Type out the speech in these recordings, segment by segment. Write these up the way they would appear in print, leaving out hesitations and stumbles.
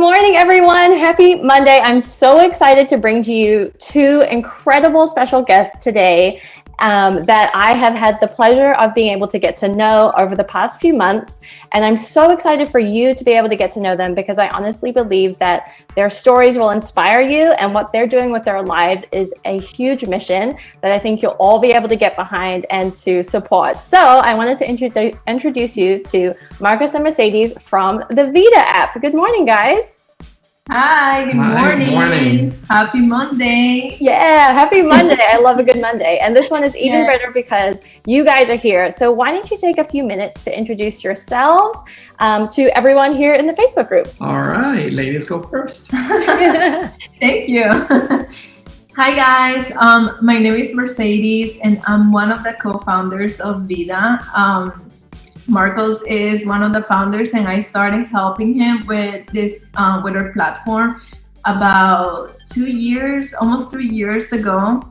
morning, everyone. Happy Monday. I'm so excited to bring to you two incredible special guests today that I have had the pleasure of being able to get to know over the past few months. And I'm so excited for you to be able to get to know them because I honestly believe that their stories will inspire you, and what they're doing with their lives is a huge mission that I think you'll all be able to get behind and to support. So I wanted to introduce you to Marcus and Mercedes from the Veedah app. Good morning, guys. Hi, good morning. Good morning. Happy Monday. Yeah, happy Monday. I love a good Monday. And this one is even better because you guys are here. So why don't you take a few minutes to introduce yourselves to everyone here in the Facebook group? All right, ladies go first. Thank you. Hi guys, my name is Mercedes and I'm one of the co-founders of Veedah. Marcos is one of the founders, and I started helping him with this with our platform about 2 years, almost 3 years ago.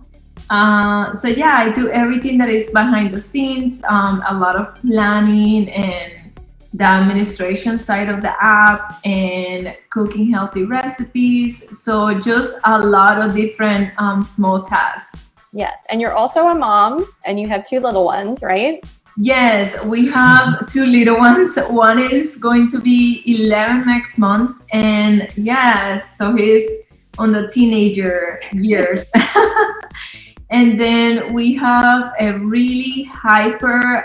So yeah, I do everything that is behind the scenes, a lot of planning and the administration side of the app and cooking healthy recipes. So just a lot of different small tasks. Yes, and you're also a mom and you have two little ones, right? Yes, we have two little ones. One is going to be 11 next month, and yes, so he's on the teenager years. And then we have a really hyper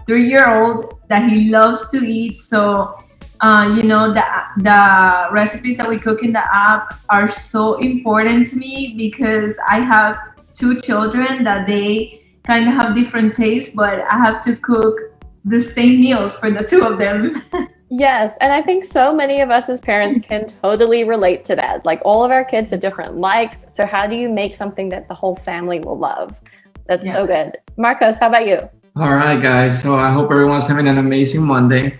3-year-old that he loves to eat. So the recipes that we cook in the app are so important to me because I have two children that they kind of have different tastes, but I have to cook the same meals for the two of them. Yes, and I think so many of us as parents can totally relate to that. Like all of our kids have different likes. So how do you make something that the whole family will love? That's so good. Marcos, how about you? All right, guys. So I hope everyone's having an amazing Monday.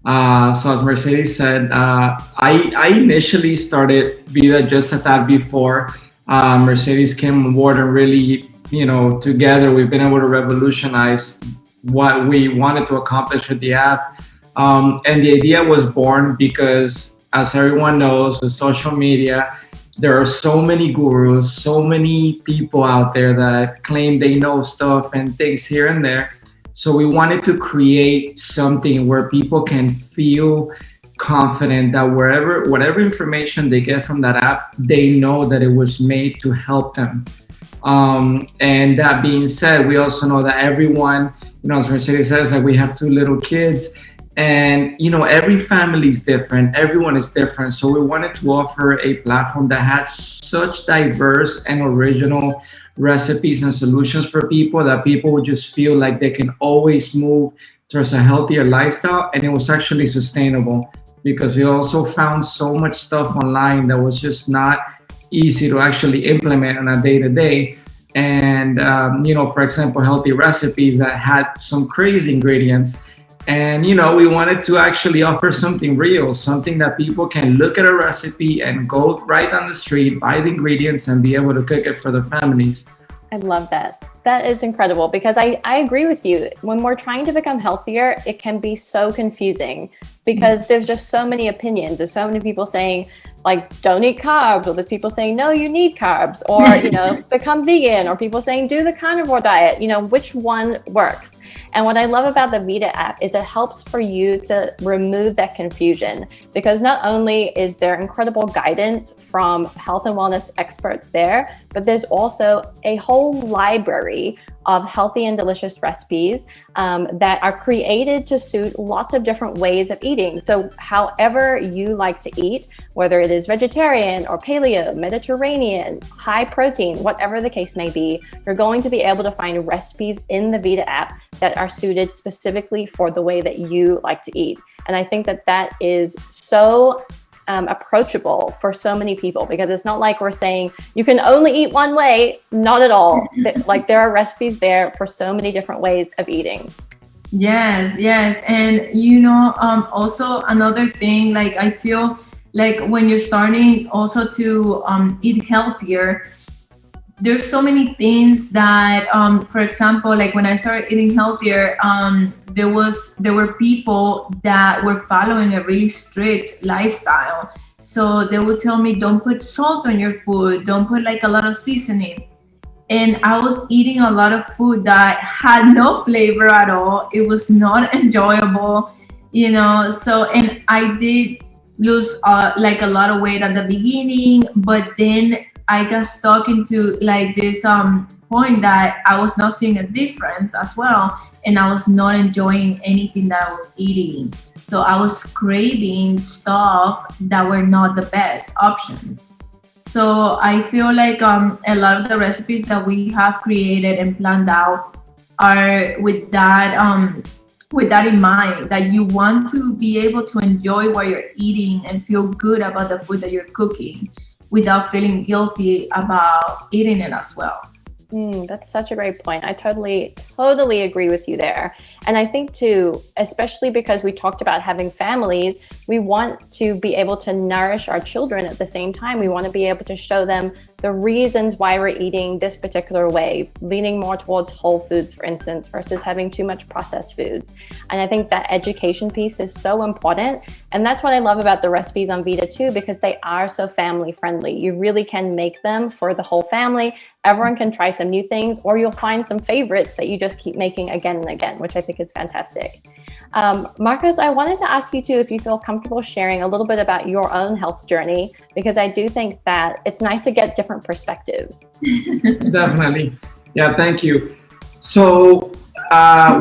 So as Mercedes said, I initially started Veedah just a tad before Mercedes came on board, and really, together we've been able to revolutionize what we wanted to accomplish with the app. And the idea was born because, as everyone knows, with social media, there are so many gurus, so many people out there that claim they know stuff and things here and there. So we wanted to create something where people can feel confident that whatever information they get from that app, they know that it was made to help them. And that being said, we also know that everyone, as Mercedes says, that we have two little kids, and every family is different, everyone is different. So we wanted to offer a platform that had such diverse and original recipes and solutions for people that people would just feel like they can always move towards a healthier lifestyle, and it was actually sustainable because we also found so much stuff online that was just not easy to actually implement on a day-to-day. And for example, healthy recipes that had some crazy ingredients. And we wanted to actually offer something real, something that people can look at a recipe and go right down the street, buy the ingredients, and be able to cook it for their families. I love that. That is incredible because I agree with you. When we're trying to become healthier, it can be so confusing because there's just so many opinions. There's so many people saying, like, don't eat carbs, or there's people saying, no, you need carbs, or, become vegan, or people saying, do the carnivore diet, which one works? And what I love about the Veedah app is it helps for you to remove that confusion, because not only is there incredible guidance from health and wellness experts there, but there's also a whole library of healthy and delicious recipes that are created to suit lots of different ways of eating. So however you like to eat, whether it is vegetarian or paleo, Mediterranean, high protein, whatever the case may be, you're going to be able to find recipes in the Veedah app that are suited specifically for the way that you like to eat. And I think that that is so approachable for so many people, because it's not like we're saying you can only eat one way. Not at all. Like, there are recipes there for so many different ways of eating. Yes. And also another thing, like, I feel like when you're starting also to eat healthier, there's so many things that, for example, like when I started eating healthier, there were people that were following a really strict lifestyle. So they would tell me, don't put salt on your food, don't put like a lot of seasoning. And I was eating a lot of food that had no flavor at all. It was not enjoyable, you know. So, and I did lose like a lot of weight at the beginning, but then I got stuck into like this point that I was not seeing a difference as well, and I was not enjoying anything that I was eating. So I was craving stuff that were not the best options. So I feel like a lot of the recipes that we have created and planned out are with that in mind, that you want to be able to enjoy what you're eating and feel good about the food that you're cooking without feeling guilty about eating it as well. That's such a great point. I totally agree with you there. And I think too, especially because we talked about having families, we want to be able to nourish our children at the same time. We want to be able to show them the reasons why we're eating this particular way, leaning more towards whole foods, for instance, versus having too much processed foods. And I think that education piece is so important. And that's what I love about the recipes on Veedah too, because they are so family friendly. You really can make them for the whole family. Everyone can try some new things, or you'll find some favorites that you just keep making again and again, which I think is fantastic. Marcos, I wanted to ask you too, if you feel comfortable sharing a little bit about your own health journey, because I do think that it's nice to get different perspectives. Definitely. Yeah, thank you. So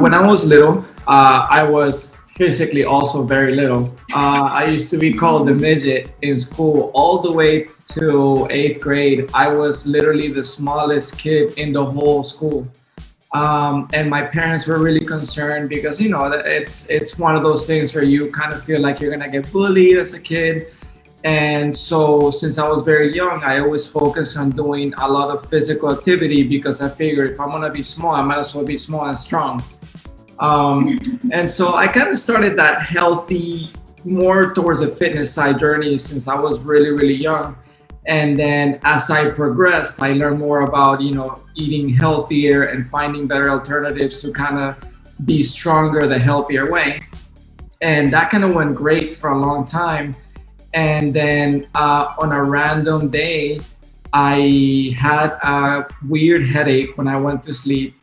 when I was little, I was physically also very little. I used to be called the midget in school all the way to 8th grade. I was literally the smallest kid in the whole school. And my parents were really concerned because, you know, it's one of those things where you kind of feel like you're gonna get bullied as a kid. And so since I was very young, I always focused on doing a lot of physical activity because I figured if I'm gonna be small, I might as well be small and strong. And so I kind of started that healthy, more towards a fitness side journey since I was really, really young. And then as I progressed, I learned more about, you know, eating healthier and finding better alternatives to kind of be stronger the healthier way. And that kind of went great for a long time. And then on a random day, I had a weird headache when I went to sleep.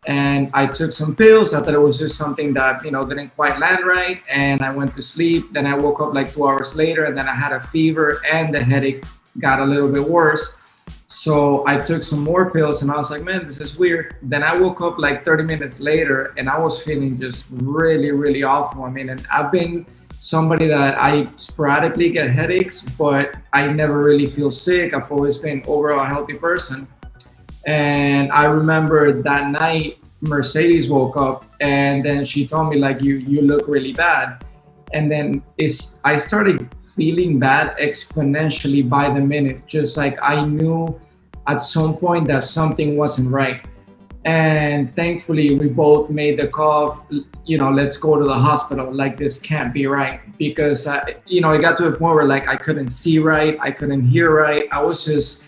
And I took some pills. I thought it was just something that, you know, didn't quite land right. And I went to sleep. Then I woke up like 2 hours later, and then I had a fever and the headache got a little bit worse. So I took some more pills and I was like, man, this is weird. Then I woke up like 30 minutes later and I was feeling just really, really awful. I mean, and I've been somebody that I sporadically get headaches, but I never really feel sick. I've always been overall a healthy person. And I remember that night, Mercedes woke up and then she told me like, you look really bad. And then I started feeling bad exponentially by the minute. Just like I knew at some point that something wasn't right. And thankfully we both made the call of, you know, let's go to the hospital. Like this can't be right. Because, you know, it got to a point where like I couldn't see right. I couldn't hear right. I was just,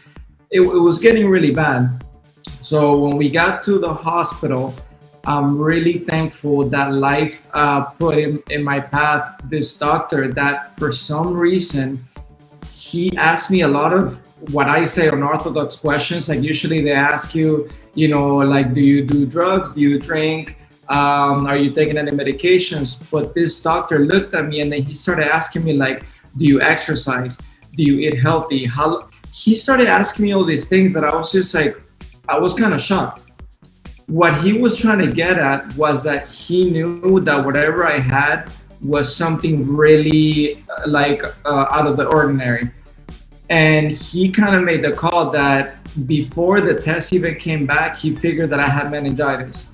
it was getting really bad. So when we got to the hospital, I'm really thankful that life put in my path this doctor that for some reason, he asked me a lot of what I say unorthodox questions. Like usually they ask you, you know, like, do you do drugs? Do you drink? Are you taking any medications? But this doctor looked at me and then he started asking me like, do you exercise? Do you eat healthy? He started asking me all these things that I was just like, I was kind of shocked. What he was trying to get at was that he knew that whatever I had was something really out of the ordinary. And he kind of made the call that before the test even came back, he figured that I had meningitis.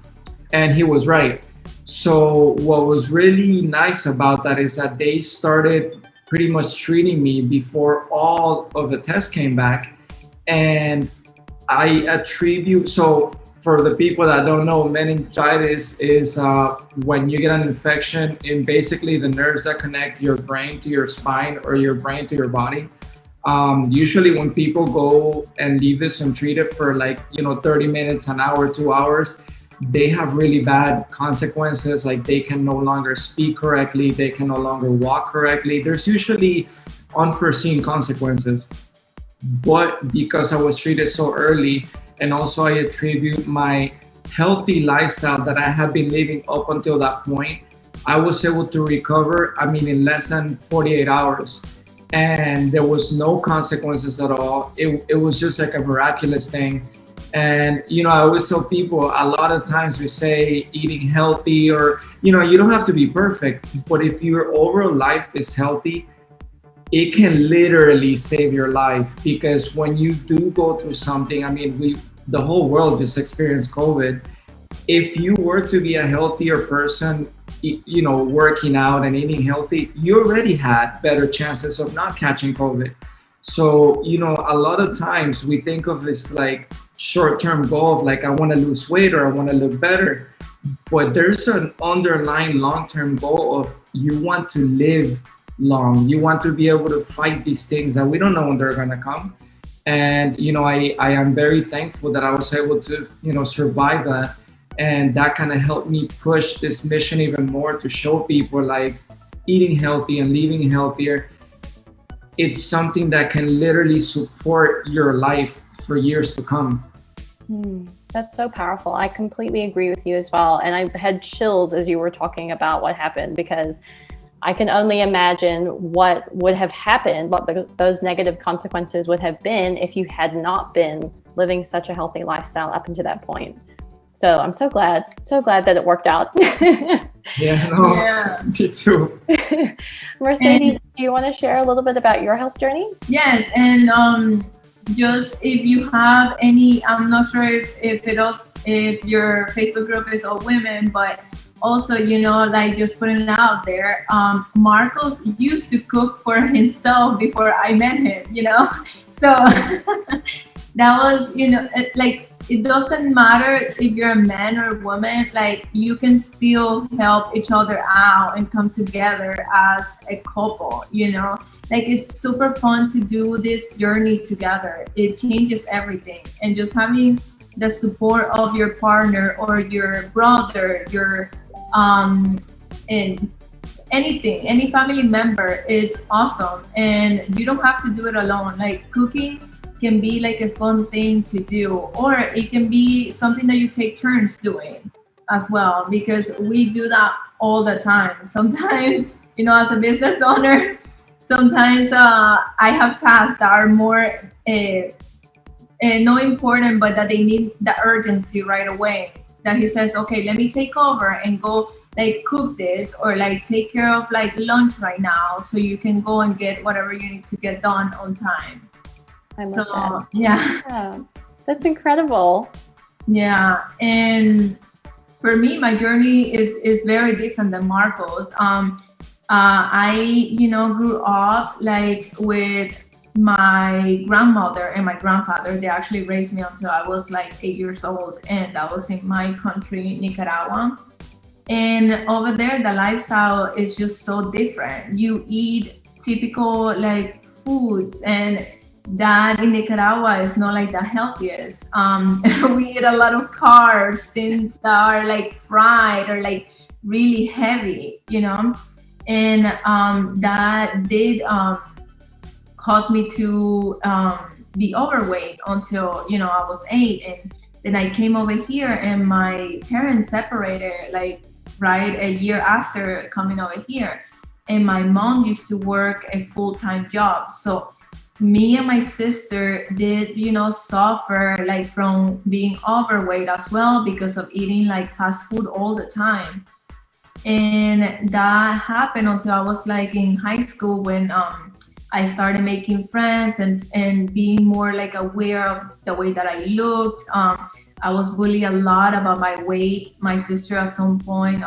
And he was right. So what was really nice about that is that they started pretty much treating me before all of the tests came back. And I attribute, so for the people that don't know, meningitis is when you get an infection in basically the nerves that connect your brain to your spine or your brain to your body. Usually when people go and leave this untreated for 30 minutes, an hour, 2 hours, they have really bad consequences. Like they can no longer speak correctly. They can no longer walk correctly. There's usually unforeseen consequences. But because I was treated so early, and also I attribute my healthy lifestyle that I have been living up until that point, I was able to recover, I mean, in less than 48 hours. And there was no consequences at all. It was just like a miraculous thing. And, I always tell people a lot of times we say eating healthy, or, you don't have to be perfect, but if your overall life is healthy, it can literally save your life. Because when you do go through something, I mean, the whole world just experienced COVID. If you were to be a healthier person, working out and eating healthy, you already had better chances of not catching COVID. So, a lot of times we think of this like short-term goal of like, I want to lose weight or I want to look better. But there's an underlying long-term goal of you want to live long. You want to be able to fight these things that we don't know when they're going to come. And, I am very thankful that I was able to, survive that. And that kind of helped me push this mission even more, to show people like eating healthy and living healthier. It's something that can literally support your life for years to come. That's so powerful. I completely agree with you as well. And I had chills as you were talking about what happened, because I can only imagine what would have happened, what those negative consequences would have been if you had not been living such a healthy lifestyle up until that point. So I'm so glad that it worked out. Yeah. Me too. Mercedes, do you want to share a little bit about your health journey? Yes, and just if you have any, I'm not sure if your Facebook group is all women, but also, like just putting it out there, Marcos used to cook for himself before I met him, so that was, it doesn't matter if you're a man or a woman, like you can still help each other out and come together as a couple, like it's super fun to do this journey together. It changes everything. And just having the support of your partner or your brother, your and anything, any family member, it's awesome. And you don't have to do it alone. Like cooking can be like a fun thing to do, or it can be something that you take turns doing as well, because we do that all the time. Sometimes, as a business owner, sometimes I have tasks that are more not important, but that they need the urgency right away. That he says, okay, let me take over and go like cook this, or like take care of like lunch right now, so you can go and get whatever you need to get done on time. I love that. Yeah, that's incredible. Yeah, and for me, my journey is very different than Marcos. I grew up like with my grandmother and my grandfather. They actually raised me until I was like 8 years old, and that was in my country, Nicaragua. And over there, the lifestyle is just so different. You eat typical like foods, and that in Nicaragua is not like the healthiest. We eat a lot of carbs, things that are like fried or like really heavy, and that did cause me to be overweight until I was 8. And then I came over here, and my parents separated like right a year after coming over here, and my mom used to work a full-time job. So me and my sister did suffer like from being overweight as well, because of eating like fast food all the time. And that happened until I was like in high school, when I started making friends and being more like aware of the way that I looked. I was bullied a lot about my weight. My sister at some point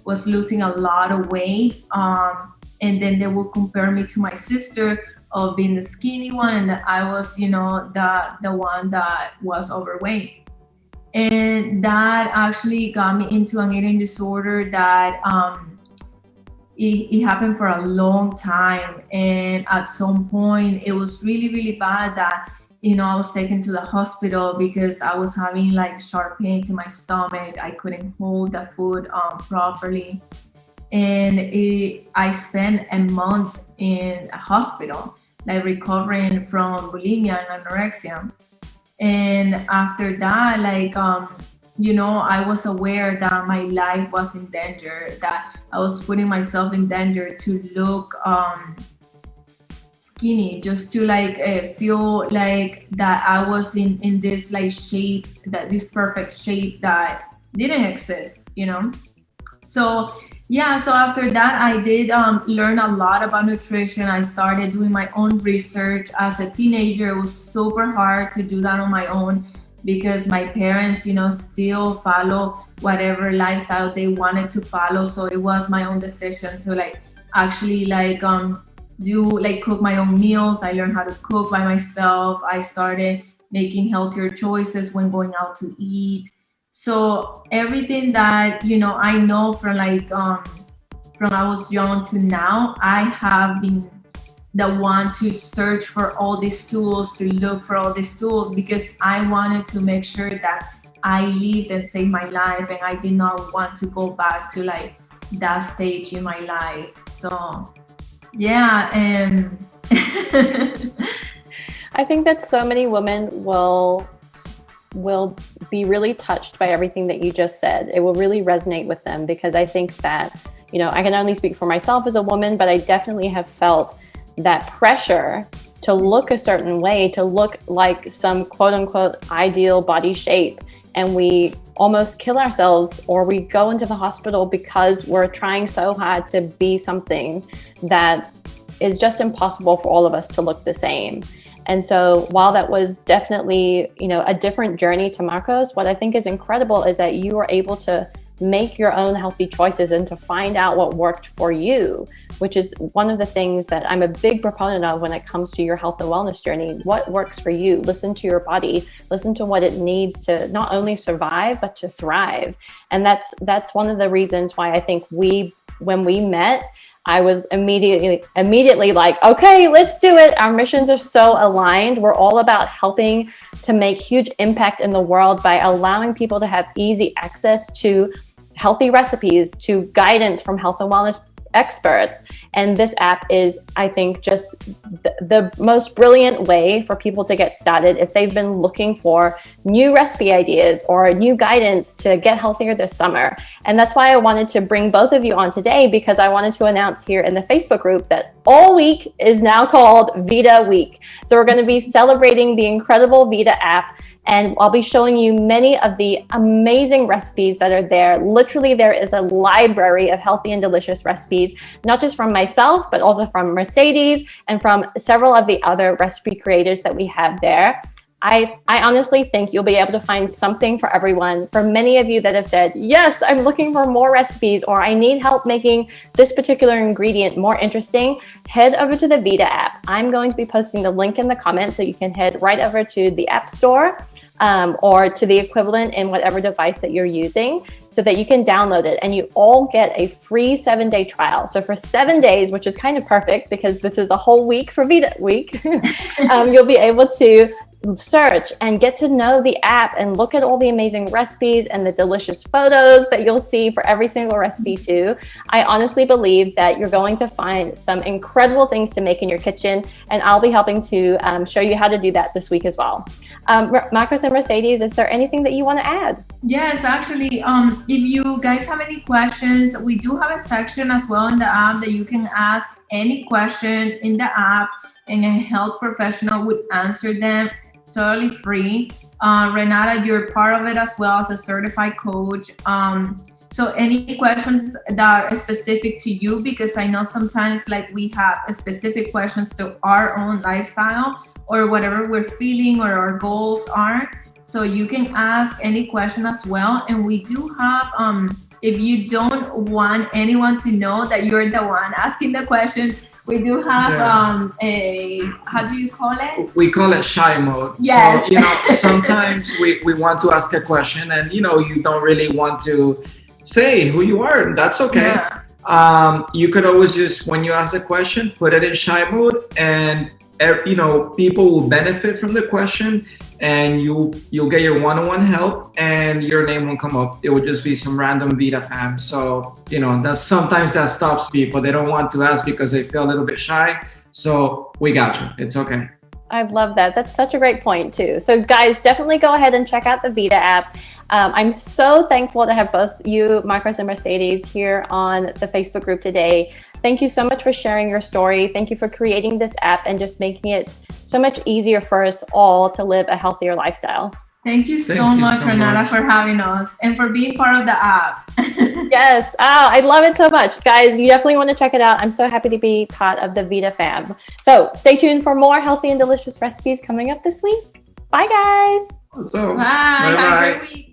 was losing a lot of weight, and then they would compare me to my sister of being the skinny one, and that I was the one that was overweight. And that actually got me into an eating disorder that it happened for a long time. And at some point it was really, really bad that I was taken to the hospital because I was having like sharp pains in my stomach. I couldn't hold the food properly. and I spent a month in a hospital, like recovering from bulimia and anorexia. And after that, like, I was aware that my life was in danger, that I was putting myself in danger to look skinny, just to like feel like that I was in this like shape, that this perfect shape that didn't exist, So yeah, so after that I did learn a lot about nutrition. I started doing my own research. As a teenager, it was super hard to do that on my own because my parents, still follow whatever lifestyle they wanted to follow. So it was my own decision to like actually like do like cook my own meals. I learned how to cook by myself. I started making healthier choices when going out to eat. So everything that I know from like from I was young to now, I have been the one to search for all these tools, to look for all these tools, because I wanted to make sure that I lived and saved my life, and I did not want to go back to like that stage in my life. So yeah, and I think that so many women will be really touched by everything that you just said. It will really resonate with them, because I think that, I can only speak for myself as a woman, but I definitely have felt that pressure to look a certain way, to look like some quote unquote ideal body shape. And we almost kill ourselves, or we go into the hospital because we're trying so hard to be something that is just impossible for all of us to look the same. And so while that was definitely, a different journey to Marcos, what I think is incredible is that you were able to make your own healthy choices and to find out what worked for you, which is one of the things that I'm a big proponent of when it comes to your health and wellness journey. What works for you? Listen to your body, listen to what it needs to not only survive, but to thrive. And that's one of the reasons why I think when we met, I was immediately like, okay, let's do it. Our missions are so aligned. We're all about helping to make huge impact in the world by allowing people to have easy access to healthy recipes, to guidance from health and wellness experts. And this app is, I think, just the most brilliant way for people to get started if they've been looking for new recipe ideas or new guidance to get healthier this summer. And that's why I wanted to bring both of you on today, because I wanted to announce here in the Facebook group that all week is now called Veedah Week. So we're going to be celebrating the incredible Veedah app. And I'll be showing you many of the amazing recipes that are there. Literally, there is a library of healthy and delicious recipes, not just from myself, but also from Mercedes and from several of the other recipe creators that we have there. I honestly think you'll be able to find something for everyone. For many of you that have said, yes, I'm looking for more recipes, or I need help making this particular ingredient more interesting, head over to the Veedah app. I'm going to be posting the link in the comments, so you can head right over to the App Store or to the equivalent in whatever device that you're using, so that you can download it, and you all get a free 7-day trial. So for 7 days, which is kind of perfect because this is a whole week for Veedah Week, you'll be able to search and get to know the app and look at all the amazing recipes and the delicious photos that you'll see for every single recipe too. I honestly believe that you're going to find some incredible things to make in your kitchen, and I'll be helping to show you how to do that this week as well. Marcos and Mercedes, is there anything that you want to add? Yes, actually, if you guys have any questions, we do have a section as well in the app that you can ask any question in the app, and a health professional would answer them totally free. Renata, you're part of it as well as a certified coach. So any questions that are specific to you, because I know sometimes like we have specific questions to our own lifestyle or whatever we're feeling or our goals are. So you can ask any question as well. And we do have, if you don't want anyone to know that you're the one asking the question, we do have a, how do you call it? We call it shy mode. Yes. So, sometimes we want to ask a question and, you don't really want to say who you are, and that's okay. Yeah. You could always just, when you ask a question, put it in shy mode, and, people will benefit from the question. and you'll get your one-on-one help, and your name won't come up. It will just be some random Veedah fam. So that's sometimes that stops people. They don't want to ask because they feel a little bit shy. So we got you. It's okay. I love that. That's such a great point too. So guys, definitely go ahead and check out the Veedah app. I'm so thankful to have both you, Marcos and Mercedes, here on the Facebook group today. Thank you so much for sharing your story. Thank you for creating this app and just making it so much easier for us all to live a healthier lifestyle. Thank you so much, Renata, for having us and for being part of the app. Yes. Oh, I love it so much. Guys, you definitely want to check it out. I'm so happy to be part of the Veedah fam. So stay tuned for more healthy and delicious recipes coming up this week. Bye, guys. So, bye. Have a great week.